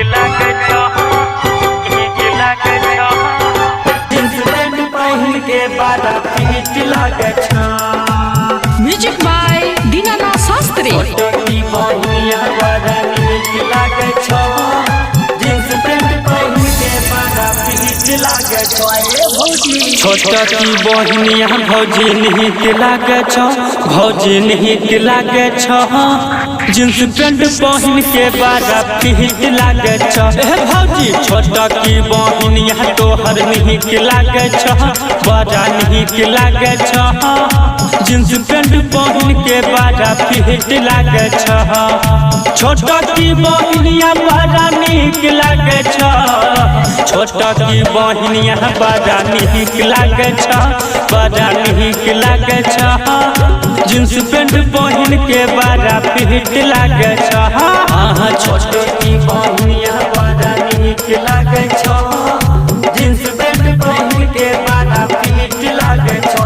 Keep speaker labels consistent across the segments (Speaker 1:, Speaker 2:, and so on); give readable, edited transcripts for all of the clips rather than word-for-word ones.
Speaker 1: लागे छो
Speaker 2: jeans pant पहिन के बड़ा फिट लागे छो।
Speaker 3: म्यूजिक बाय दीनानाथ शास्त्री।
Speaker 2: छोटी बहिनिया बड़ा नीक लागे छो। जींस पैंट पहिन के बड़ा फिट लागे छो। छोटा की बहिनिया भौजी नीक लागे छो। भौजी नीक लागे छो। जींस पैंट पहिन के बड़ा फिट लागे छो। भौजी छोटा की बहिनिया तोहर नीक लागे छो। बड़ा नीक लागे छो। जींस पैंट पहिन के बड़ा फिट लागे छो। छोटा की बहिनिया बड़ा नीक लागे छो। छोटा की बहिनिया बड़ा नीक लागे छो। बड़ा नीक लागे छो। जींस पैंट पहिन के बड़ा फिट लागे छो। छोटा की बहिनिया बड़ा नीक लागे छो। जींस पैंट पहिन के बड़ा फिट लागे छो।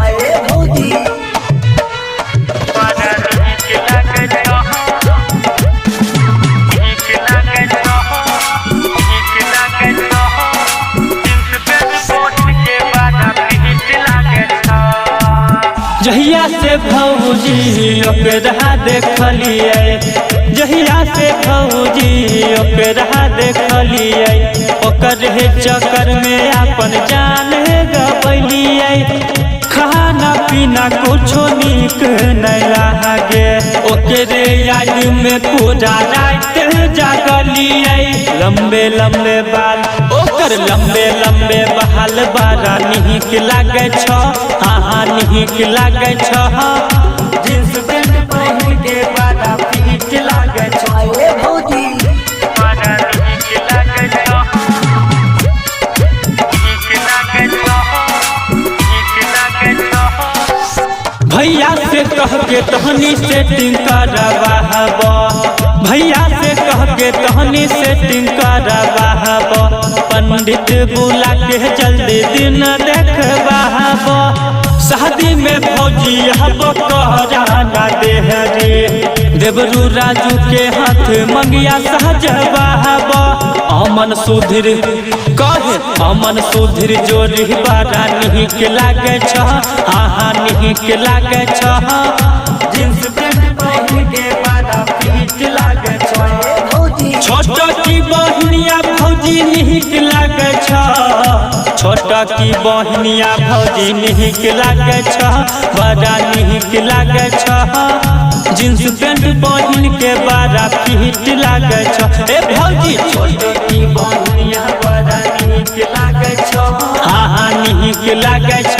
Speaker 2: जहिया से भौजी ओकरा देखलिए। जहिया से भौजी ओकरा देखलिए। ओकर चक्कर में अपन जान गवलिए। खाना पीना कुछो नीक नहीं लागे। ओकरे याद में पूरा रात जागलिए। लंबे लंबे बाल ओकर लंबे लंबे बाल बड़ा नीक लागे छो। हाँ नीक लागे छो। जींस पैंट पहिन के बड़ा फिट लागे छो। भैया से कह के तहनी सेटिंग करवाहबो। भैया से कह के तहनी सेटिंग करवाहबो। पंडित बुला के जल्दी दिन देखवाहबो। शादी में भौजी हबो कहराना देहरी। देवरू राजू के हाथ मंगिया सहजवाहबो। अमन सुधीर कहे अमन सुधीर जोड़ी बड़ा नीक लागे छो। हाँ नीक लागे छो। जींस पैंट पहिन के बड़ा फिट लागे छो। छोटा की बहिनिया भौजी नीक लागे छो। छोटा की बहिनिया भौजी नीक लागे छो। बड़ा नीक लागे छो। जींस पैंट पहिन के बड़ा फिट लागे छो। भौजी छोटा की बहिनिया बड़ा नीक लागे छो। हाँ नीक लागे छो।